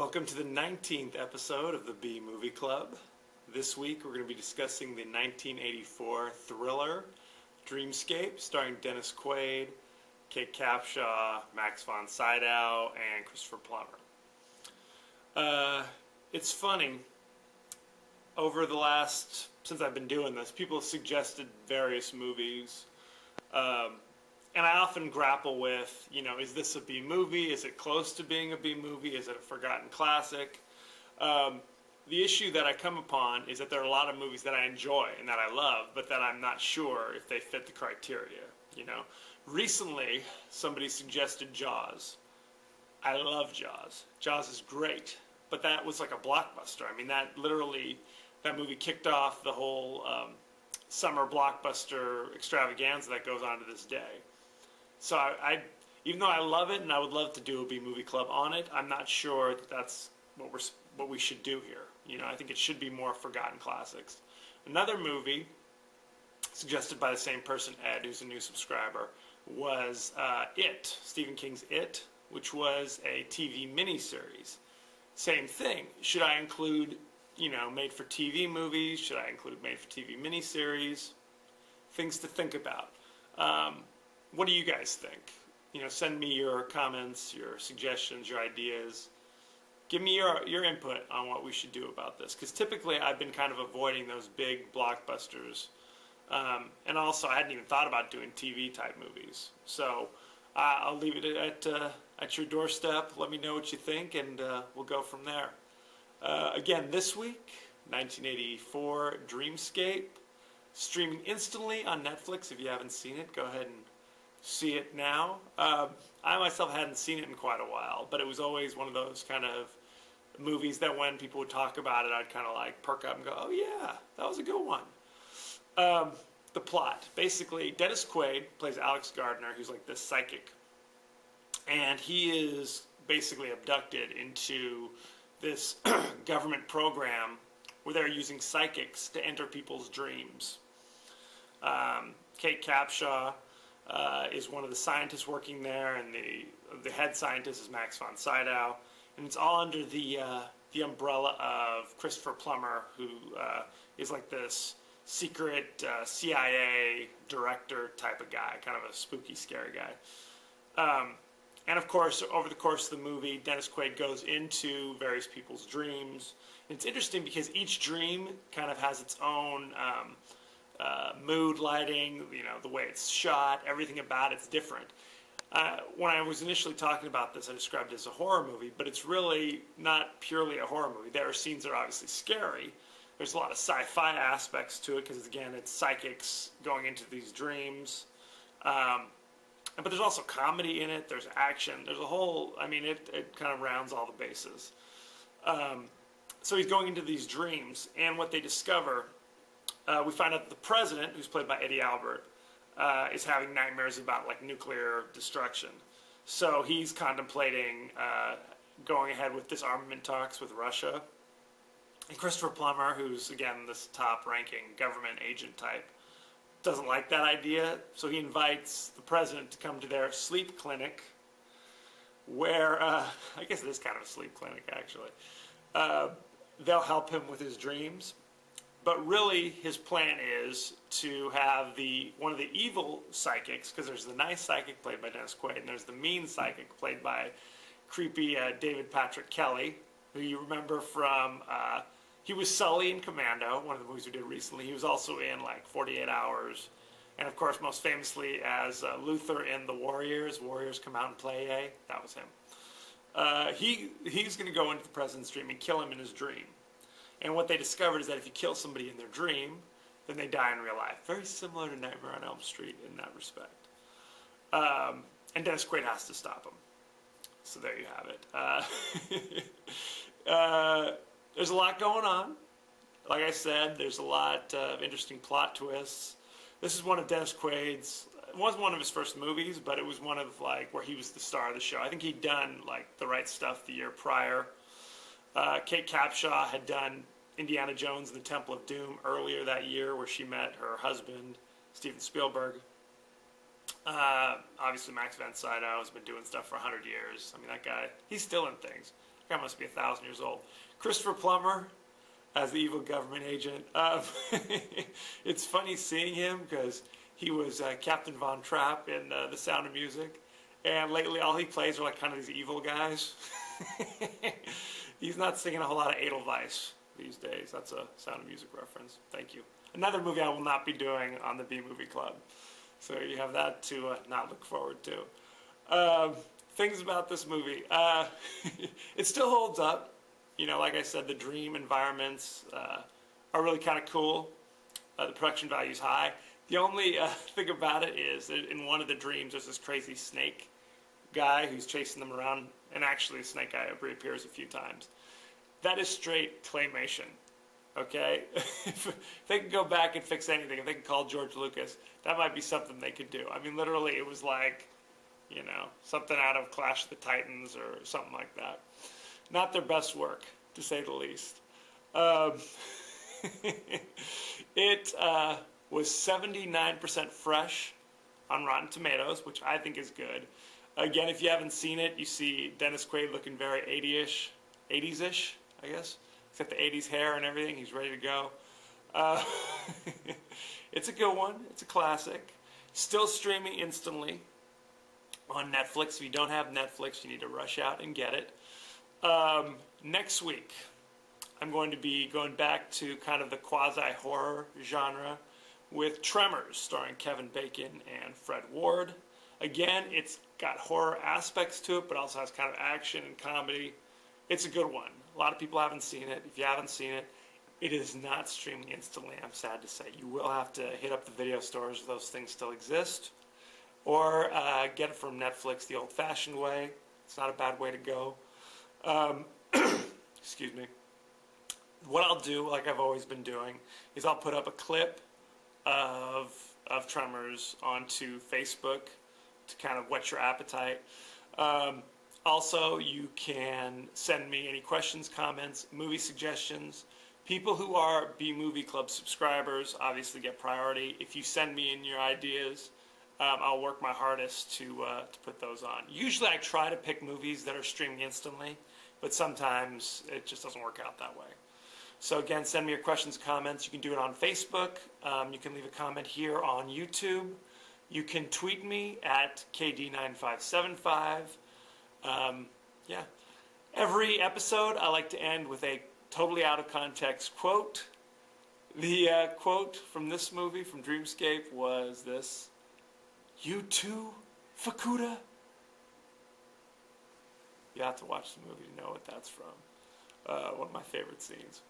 Welcome to the 19th episode of the B Movie Club. This week we're going to be discussing the 1984 thriller Dreamscape, starring Dennis Quaid, Kate Capshaw, Max von Sydow, and Christopher Plummer. It's funny, over the last, since I've been doing this, people have suggested various movies. And I often grapple with, is this a B movie? Is it close to being a B movie? Is it a forgotten classic? The issue that I come upon is that there are a lot of movies that I enjoy and that I love, but that I'm not sure if they fit the criteria. Recently, somebody suggested Jaws. I love Jaws. Jaws is great, but that was like a blockbuster. I mean, that movie kicked off the whole summer blockbuster extravaganza that goes on to this day. So even though I love it and I would love to do a B movie club on it, I'm not sure that that's what we should do here. I think it should be more forgotten classics. Another movie suggested by the same person, Ed, who's a new subscriber, was It, Stephen King's It, which was a TV miniseries. Same thing. Should I include, made-for-TV movies? Should I include made-for-TV miniseries? Things to think about. What do you guys think? Send me your comments, your suggestions, your ideas. Give me your input on what we should do about this. Because typically I've been kind of avoiding those big blockbusters. And also I hadn't even thought about doing TV-type movies. So I'll leave it at your doorstep. Let me know what you think, and we'll go from there. Again, this week, 1984 Dreamscape, streaming instantly on Netflix. If you haven't seen it, go ahead and see it now. I myself hadn't seen it in quite a while, but it was always one of those kind of movies that when people would talk about it, I'd kind of like perk up and go, oh yeah, that was a good one. The plot. Basically, Dennis Quaid plays Alex Gardner, who's like this psychic. And he is basically abducted into this government program where they're using psychics to enter people's dreams. Kate Capshaw is one of the scientists working there, and the head scientist is Max von Sydow. And it's all under the umbrella of Christopher Plummer, who is like this secret CIA director type of guy, kind of a spooky, scary guy. And of course, over the course of the movie, Dennis Quaid goes into various people's dreams. And it's interesting because each dream kind of has its own mood, lighting, the way it's shot, everything about it's different. When I was initially talking about this, I described it as a horror movie, but it's really not purely a horror movie. There are scenes that are obviously scary. There's a lot of sci-fi aspects to it because, again, it's psychics going into these dreams. But there's also comedy in it. There's action. There's a whole, it kind of rounds all the bases. So he's going into these dreams, and what they discover, we find out that the president, who's played by Eddie Albert, is having nightmares about like nuclear destruction. So he's contemplating going ahead with disarmament talks with Russia. And Christopher Plummer, who's, again, this top-ranking government agent type, doesn't like that idea, so he invites the president to come to their sleep clinic, where, I guess it is kind of a sleep clinic, actually. They'll help him with his dreams, but really his plan is to have one of the evil psychics, because there's the nice psychic played by Dennis Quaid, and there's the mean psychic played by creepy David Patrick Kelly, who you remember from, he was Sully in Commando, one of the movies we did recently. He was also in like 48 Hours, and of course most famously as Luther in The Warriors. Warriors Come Out and Play, eh? That was him. He's going to go into the president's dream and kill him in his dream. And what they discovered is that if you kill somebody in their dream, then they die in real life. Very similar to Nightmare on Elm Street in that respect. And Dennis Quaid has to stop him. So there you have it. There's a lot going on. Like I said, there's a lot of interesting plot twists. This is one of Dennis Quaid's, it wasn't one of his first movies, but it was one of like where he was the star of the show. I think he'd done like The Right Stuff the year prior. Kate Capshaw had done Indiana Jones and the Temple of Doom earlier that year, where she met her husband, Steven Spielberg. Obviously Max von Sydow has been doing stuff for 100 years. That guy, he's still in things. Guy must be 1,000 years old. Christopher Plummer as the evil government agent. It's funny seeing him because he was Captain Von Trapp in The Sound of Music, and lately all he plays are like kind of these evil guys. He's not singing a whole lot of Edelweiss these days. That's a Sound of Music reference. Thank you. Another movie I will not be doing on the B Movie Club. So you have that to not look forward to. Things about this movie. It still holds up. You know, like I said, the dream environments are really kind of cool. The production value is high. The only thing about it is that in one of the dreams there's this crazy snake guy who's chasing them around, and actually the snake guy reappears a few times. That is straight claymation. Okay? If they could go back and fix anything, if they could call George Lucas, that might be something they could do. I mean, literally, it was like, you know, something out of Clash of the Titans or something like that. Not their best work, to say the least. It was 79% fresh on Rotten Tomatoes, which I think is good. Again, if you haven't seen it, you see Dennis Quaid looking very 80s-ish, I guess. He's got the 80s hair and everything. He's ready to go. It's a good one. It's a classic. Still streaming instantly on Netflix. If you don't have Netflix, you need to rush out and get it. Next week, I'm going to be going back to kind of the quasi-horror genre with Tremors, starring Kevin Bacon and Fred Ward. Again, it's got horror aspects to it, but also has kind of action and comedy. It's a good one. A lot of people haven't seen it. If you haven't seen it, it is not streaming instantly, I'm sad to say. You will have to hit up the video stores if those things still exist, or get it from Netflix the old-fashioned way. It's not a bad way to go. Excuse me. What I'll do, like I've always been doing, is I'll put up a clip of Tremors onto Facebook to kind of whet your appetite. Also, you can send me any questions, comments, movie suggestions. People who are B-Movie Club subscribers obviously get priority. If you send me in your ideas, I'll work my hardest to put those on. Usually I try to pick movies that are streaming instantly, but sometimes it just doesn't work out that way. So again, send me your questions, comments. You can do it on Facebook. You can leave a comment here on YouTube. You can tweet me at KD9575. Yeah. Every episode, I like to end with a totally out of context quote. The quote from this movie, from Dreamscape, was this: "You too, Fukuda?" You have to watch the movie to know what that's from. One of my favorite scenes.